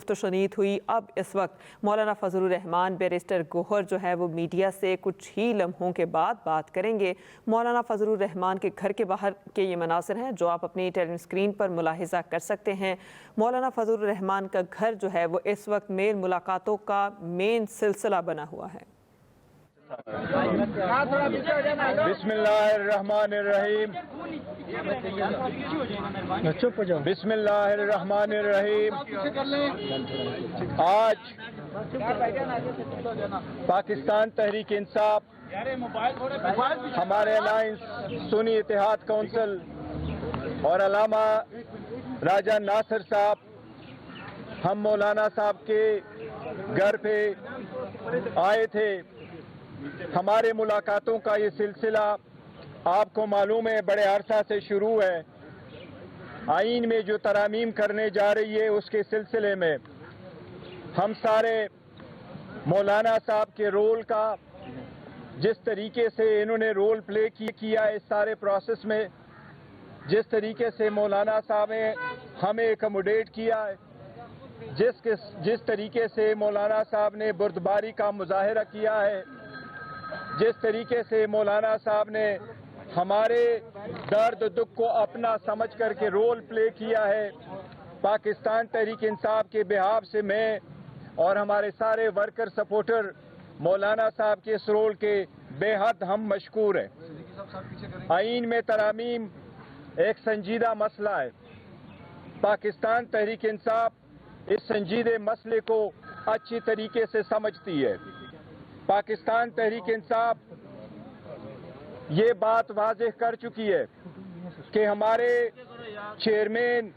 تو شنید ہوئی۔ اب اس وقت مولانا فضل الرحمان بیرسٹر گوہر جو ہے وہ میڈیا سے کچھ ہی لمحوں کے بعد بات کریں گے۔ مولانا فضل الرحمان کے گھر کے باہر کے یہ مناظر ہیں جو آپ اپنی ٹیلی اسکرین پر ملاحظہ کر سکتے ہیں۔ مولانا فضل الرحمان کا گھر جو ہے وہ اس وقت میل ملاقاتوں کا مین سلسلہ بنا ہوا ہے۔ بسم اللہ الرحمن الرحیم، بسم اللہ الرحمن الرحیم۔ آج پاکستان تحریک انصاف، ہمارے الائنس سنی اتحاد کونسل اور علامہ راجہ ناصر صاحب ہم مولانا صاحب کے گھر پہ آئے تھے۔ ہمارے ملاقاتوں کا یہ سلسلہ آپ کو معلوم ہے بڑے عرصہ سے شروع ہے۔ آئین میں جو ترامیم کرنے جا رہی ہے اس کے سلسلے میں ہم سارے مولانا صاحب کے رول کا، جس طریقے سے انہوں نے رول پلے کیا اس سارے پروسیس میں، جس طریقے سے مولانا صاحب نے ہمیں ایکوموڈیٹ کیا ہے، جس طریقے سے مولانا صاحب نے بردباری کا مظاہرہ کیا ہے، جس طریقے سے مولانا صاحب نے ہمارے درد دکھ کو اپنا سمجھ کر کے رول پلے کیا ہے، پاکستان تحریک انصاف کے بہاف سے میں اور ہمارے سارے ورکر سپورٹر مولانا صاحب کے اس رول کے بے حد ہم مشکور ہیں۔ آئین میں ترامیم ایک سنجیدہ مسئلہ ہے۔ پاکستان تحریک انصاف اس سنجیدہ مسئلے کو اچھی طریقے سے سمجھتی ہے۔ پاکستان تحریک انصاف یہ بات واضح کر چکی ہے کہ ہمارے چیئرمین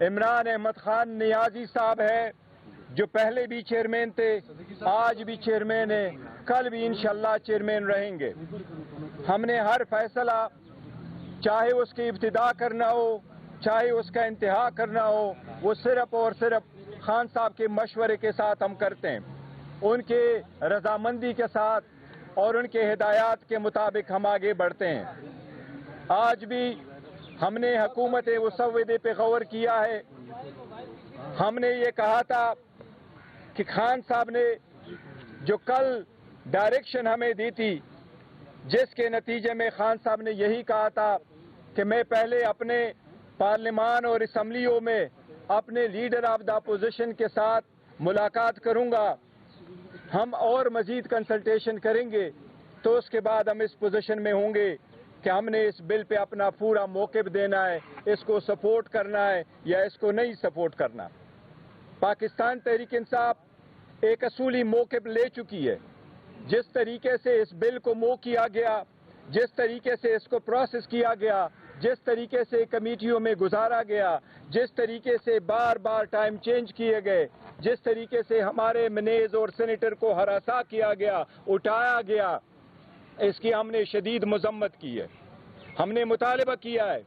عمران احمد خان نیازی صاحب ہے، جو پہلے بھی چیئرمین تھے، آج بھی چیئرمین ہیں، کل بھی انشاءاللہ چیئرمین رہیں گے۔ ہم نے ہر فیصلہ، چاہے اس کی ابتدا کرنا ہو، چاہے اس کا انتہا کرنا ہو، وہ صرف اور صرف خان صاحب کے مشورے کے ساتھ ہم کرتے ہیں، ان کے رضامندی کے ساتھ اور ان کے ہدایات کے مطابق ہم آگے بڑھتے ہیں۔ آج بھی ہم نے حکومت مسودے پہ غور کیا ہے۔ ہم نے یہ کہا تھا کہ خان صاحب نے جو کل ڈائریکشن ہمیں دی تھی، جس کے نتیجے میں خان صاحب نے یہی کہا تھا کہ میں پہلے اپنے پارلیمان اور اسمبلیوں میں اپنے لیڈر آف دا اپوزیشن کے ساتھ ملاقات کروں گا، ہم اور مزید کنسلٹیشن کریں گے، تو اس کے بعد ہم اس پوزیشن میں ہوں گے کہ ہم نے اس بل پہ اپنا پورا موقف دینا ہے، اس کو سپورٹ کرنا ہے یا اس کو نہیں سپورٹ کرنا۔ پاکستان تحریک انصاف ایک اصولی موقف لے چکی ہے۔ جس طریقے سے اس بل کو موو کیا گیا، جس طریقے سے اس کو پروسیس کیا گیا، جس طریقے سے کمیٹیوں میں گزارا گیا، جس طریقے سے بار بار ٹائم چینج کیے گئے، جس طریقے سے ہمارے منیز اور سینیٹر کو ہراساں کیا گیا، اٹھایا گیا، اس کی ہم نے شدید مذمت کی ہے۔ ہم نے مطالبہ کیا ہے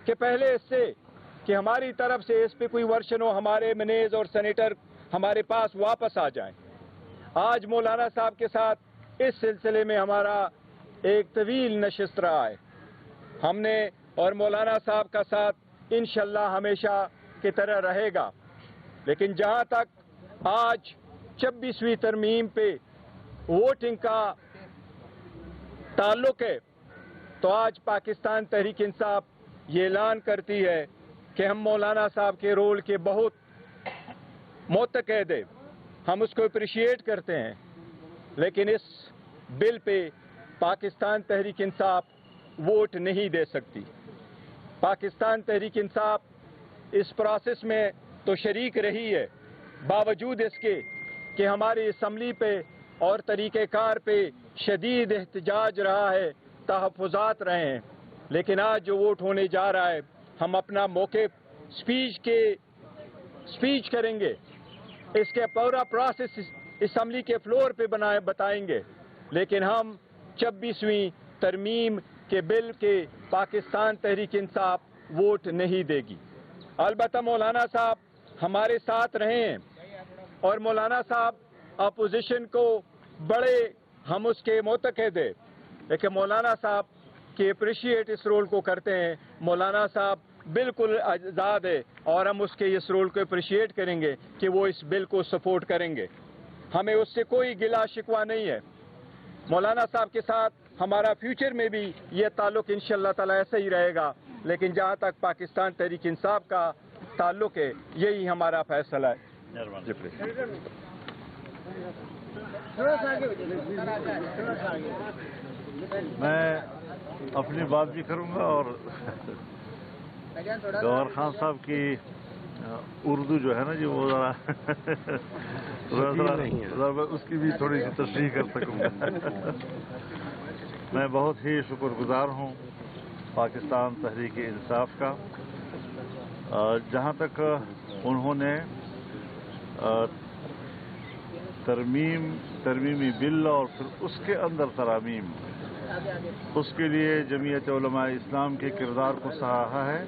کہ پہلے اس سے کہ ہماری طرف سے اس پہ کوئی ورشن ہو، ہمارے منیز اور سینیٹر ہمارے پاس واپس آ جائیں۔ آج مولانا صاحب کے ساتھ اس سلسلے میں ہمارا ایک طویل نشست رہا ہے۔ ہم نے اور مولانا صاحب کا ساتھ انشاءاللہ ہمیشہ کی طرح رہے گا، لیکن جہاں تک آج 26ویں ترمیم پہ ووٹنگ کا تعلق ہے، تو آج پاکستان تحریک انصاف یہ اعلان کرتی ہے کہ ہم مولانا صاحب کے رول کے بہت معتقد ہیں، ہم اس کو اپریشیٹ کرتے ہیں، لیکن اس بل پہ پاکستان تحریک انصاف ووٹ نہیں دے سکتی۔ پاکستان تحریک انصاف اس پروسیس میں تو شریک رہی ہے، باوجود اس کے کہ ہماری اسمبلی پہ اور طریقہ کار پہ شدید احتجاج رہا ہے، تحفظات رہے ہیں، لیکن آج جو ووٹ ہونے جا رہا ہے، ہم اپنا موقف سپیچ کریں گے، اس کے پورا پروسیس اسمبلی کے فلور پہ بتائیں گے، لیکن ہم 26ویں ترمیم کے بل کے پاکستان تحریک انصاف ووٹ نہیں دے گی۔ البتہ مولانا صاحب ہمارے ساتھ رہے ہیں اور مولانا صاحب اپوزیشن کو بڑے ہم اس کے معتقد ہیں، لیکن مولانا صاحب کی اپریشیٹ اس رول کو کرتے ہیں۔ مولانا صاحب बिल्कुल आज़ाद है और हम उसके इस रोल को अप्रिशिएट करेंगे कि वो इस बिल को सपोर्ट करेंगे। हमें उससे कोई गिला शिकवा नहीं है। मौलाना साहब के साथ हमारा फ्यूचर में भी ये ताल्लुक इंशाअल्लाह ताला ऐसा ही रहेगा, लेकिन जहाँ तक पाकिस्तान तहरीक इंसाफ का ताल्लुक है, यही हमारा फैसला है। जी प्लीज। मैं अपनी बात भी करूंगा और गौहर खान साहब की उर्दू जो है ना जी वो ज़रा उसकी भी थोड़ी सी तशरीह कर सकूंगा। मैं बहुत ही शुक्रगुजार हूँ पाकिस्तान तहरीक इंसाफ का, जहाँ तक उन्होंने तरमीमी बिल और फिर उसके अंदर तरामीम, उसके लिए जमीयत उलमा इस्लाम के किरदार को सराहा है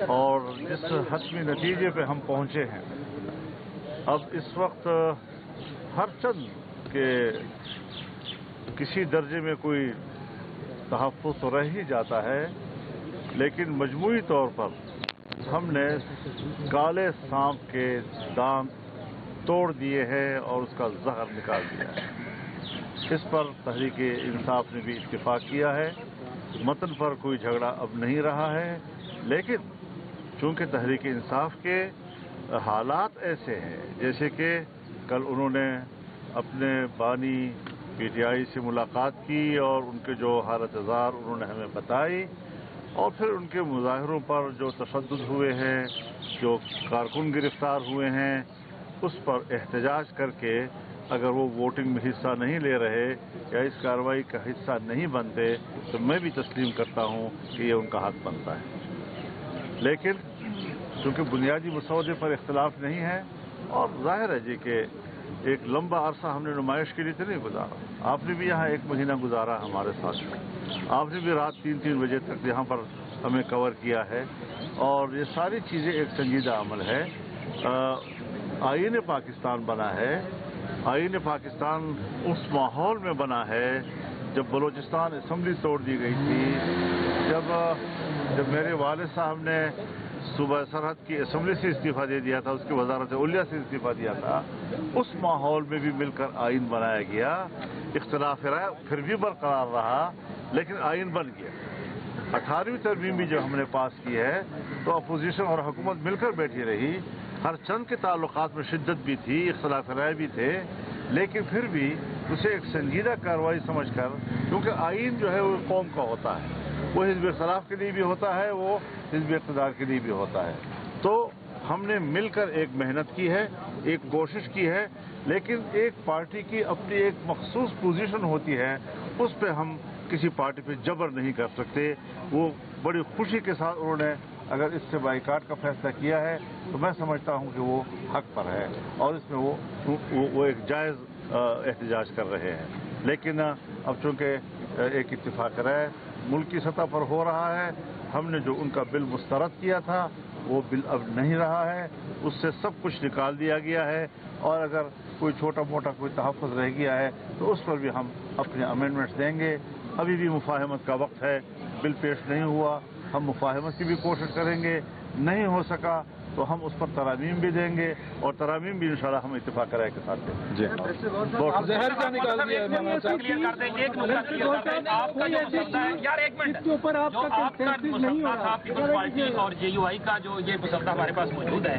और जिस हतमी नतीजे पे हम पहुँचे हैं। अब इस वक्त हर चंद के किसी दर्जे में कोई तहफ़्फ़ुज़ तो रह ही जाता है, लेकिन मजमूई तौर पर हमने काले सांप के दांत तोड़ दिए हैं और उसका जहर निकाल दिया है। इस पर तहरीक इंसाफ ने भी इत्तेफाक किया है। मतन पर कोई झगड़ा अब नहीं रहा है, लेकिन चूंकि तहरीक इंसाफ के हालात ऐसे हैं, जैसे कि कल उन्होंने अपने बानी पीटीआई से मुलाकात की और उनके जो हालत ज़ार उन्होंने हमें बताई, और फिर उनके मुजाहिरों पर जो तशद्दुद हुए हैं, जो कारकुन गिरफ्तार हुए हैं, उस पर एहतजाज करके अगर वो वोटिंग में हिस्सा नहीं ले रहे या इस कार्रवाई का हिस्सा नहीं बनते तो मैं भी तस्लीम करता हूँ कि ये उनका हक बनता है। लेकिन चूँकि बुनियादी मसौदे पर इख्तलाफ नहीं है और जाहिर है जी कि एक लंबा अरसा हमने नुमाइश के लिए तो नहीं गुजारा। आपने भी यहाँ 1 महीना गुजारा हमारे साथ, आपने भी रात 3-3 बजे तक यहाँ पर हमें कवर किया है और ये सारी चीज़ें एक संजीदा अमल है। आईन पाकिस्तान बना है, आईन पाकिस्तान उस माहौल में बना है जब बलूचिस्तान असम्बली तोड़ दी गई थी, जब मेरे वालिद साहब ने सूबा सरहद की असम्बली से इस्तीफ़ा दे दिया था, उसकी वजारत उलिया से इस्तीफ़ा दिया था, उस माहौल में भी मिलकर आईन बनाया गया। इख्तिलाफ राय फिर भी बरकरार रहा, लेकिन आईन बन गया। 18वीं तरमीम भी जब हमने पास की है तो अपोजिशन और हुकूमत मिलकर बैठी रही। हर चंद के ताल्लुकात में शिद्दत भी थी, इख्तिलाफ राय भी थे, लेकिन फिर भी उसे एक संजीदा कार्रवाई समझकर, क्योंकि आईन जो है वो कौम का होता है, वो हिज़्ब इख्तिलाफ के लिए भी होता है, वो हिज़्ब इक़्तिदार के लिए भी होता है। तो हमने मिलकर एक मेहनत की है, एक कोशिश की है, लेकिन एक पार्टी की अपनी एक मखसूस पोजीशन होती है, उस पर हम किसी पार्टी पे जबर नहीं कर सकते। वो बड़ी खुशी के साथ उन्होंने अगर इससे बाइकाट का फैसला किया है तो मैं समझता हूं कि वो हक पर है और इसमें वो एक जायज़ एहतजाज कर रहे हैं। लेकिन अब चूँकि एक इत्तिफाक राय मुल्क की सतह पर हो रहा है, हमने जो उनका बिल मुस्तरद किया था वो बिल अब नहीं रहा है, उससे सब कुछ निकाल दिया गया है और अगर कोई छोटा मोटा कोई तहफ़्फ़ुज़ रह गया है तो उस पर भी हम अपने अमेंडमेंट्स देंगे। अभी भी मुफाहमत का वक्त है, बिल पेश नहीं हुआ, हम मुफाहमत की भी कोशिश करेंगे, नहीं हो सका तो हम उस पर तरामीम भी देंगे और तरामीम भी इंशाल्लाह हम इत्तेफाक राय के साथ देंगे। जी जहर का निकाल दिया आपका जो मुसद्दा है यार, एक मिनट, जो आपका मुसद्दा था पीपल्स पार्टी और जेयूआई का जो ये मुसद्दा हमारे पास मौजूद है,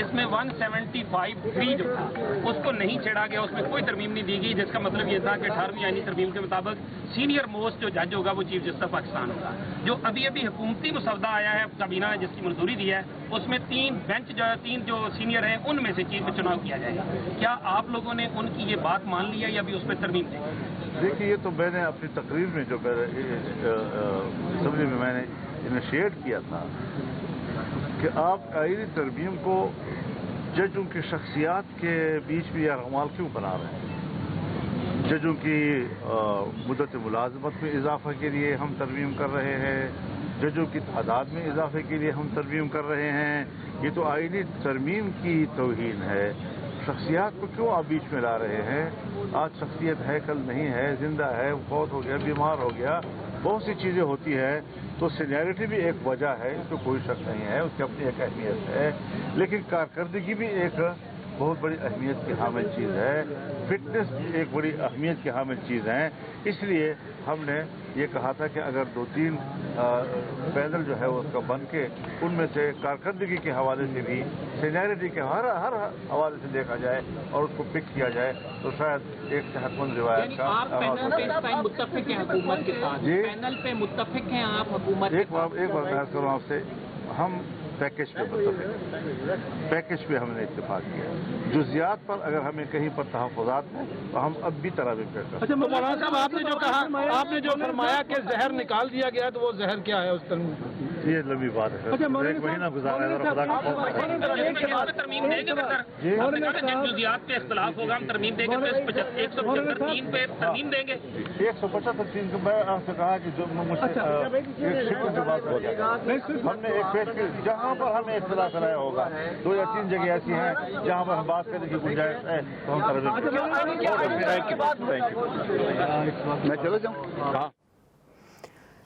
इसमें 175(3) जो था उसको नहीं छेड़ा गया, उसमें कोई तरमीम नहीं दी गई, जिसका मतलब ये था कि 18वीं आईनी तरमीम के मुताबिक सीनियर मोस्ट जो जज होगा वो चीफ जस्टिस ऑफ पाकिस्तान होगा। जो अभी अभी हुकूमती मुसद्दा आया है काबीना ने जिसकी मंजूरी दी है, उसमें 3 बेंच जो है, 3 जो सीनियर हैं उनमें से चीफ में चुनाव किया जाएगा। क्या आप लोगों ने उनकी ये बात मान ली है या अभी उस पर तरमीम देंगे? देखिए, ये तो मैंने अपनी तकरीर में जो असम्बली में मैंने इनिशिएट किया था कि आप आईनी तरमीम को जजों की शख्सियात के बीच में या रमाल क्यों बना रहे हैं। जजों की मुद्दत मुलाजमत में इजाफा के लिए हम तरमीम कर रहे हैं, जजों की तादाद में इजाफे के लिए हम तरमीम कर रहे हैं। ये तो आईनी तरमीम की तौहीन है। शख्सियात को क्यों आप बीच में ला रहे हैं? आज शख्सियत है, कल नहीं है, जिंदा है, फौत हो गया, बीमार हो गया, बहुत सी चीज़ें होती है, तो सीनियरिटी भी एक वजह है, इसमें कोई शक नहीं है, उसकी अपनी एक अहमियत है, लेकिन कारकर्दगी भी एक बहुत बड़ी अहमियत की हामिल चीज़ है, फिटनेस एक बड़ी अहमियत की हामिल चीज़ है। इसलिए हमने ये कहा था कि अगर 2-3 पैनल जो है उसका बन के उनमें से कारकर्दगी के हवाले से भी सीनियरिटी के हर हवाले से देखा जाए और उसको पिक किया जाए, तो शायद एक सेहतमंद रिवायत का आप पैनल पे इस टाइम मुत्तफिक हैं हुकूमत के साथ, जी। पैनल पे मुत्तफिक हैं आप हुकूमत एक बार बहस करूँ आपसे, हम पैकेज पे पैकेज पे हमने इत्तेफाक किया, जुजियात पर अगर हमें कहीं पर तहफ़्फ़ुज़ात हैं तो हम अब भी तरावी पे कर। अच्छा मौलाना साहब, आपने जो कहा, आपने जो फरमाया कि जहर निकाल दिया गया, तो वो जहर क्या है उस तरह? ये लंबी बात है, अच्छा, एक महीना गुजारा है, खुदा का तरमीम देंगे ना सर, आपने कहा जिन जुजियात पे इख्तलाफ होगा हम तरमीम देंगे, तो 175(3) पे तरमीम देंगे। 175(3) के मैं आपसे कहा कि जो मुझसे एक शिकवा की बात हो गया, हमने एक पेश की जहाँ पर हमें इख्तिलाफ कराया होगा, 2 या 3 जगह ऐसी हैं जहाँ पर हम बात करने की गुंजाइश है, तो हम मैं चला जाऊँ। हाँ,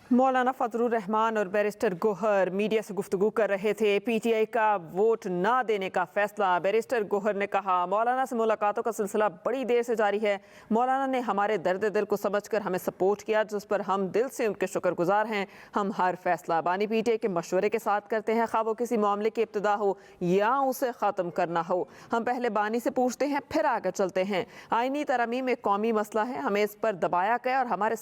मौलाना फजलुर रहमान और बैरिस्टर गोहर मीडिया से गुफ्तगू कर रहे थे। पीटीआई का वोट ना देने का फैसला। बैरिस्टर गोहर ने कहा, मौलाना से मुलाकातों का सिलसिला बड़ी देर से जारी है। मौलाना ने हमारे दर्द दिल को समझकर हमें सपोर्ट किया, जिस पर हम दिल से उनके शुक्रगुजार हैं। हम हर फैसला बानी पीटीआई के मशवरे के साथ करते हैं, खा वो किसी मामले की इब्तिदा हो या उसे ख़त्म करना हो। हम पहले बानी से पूछते हैं, फिर आगे चलते हैं। आईनी तरमीम एक कौमी मसला है, हमें इस पर दबाया गया और हमारे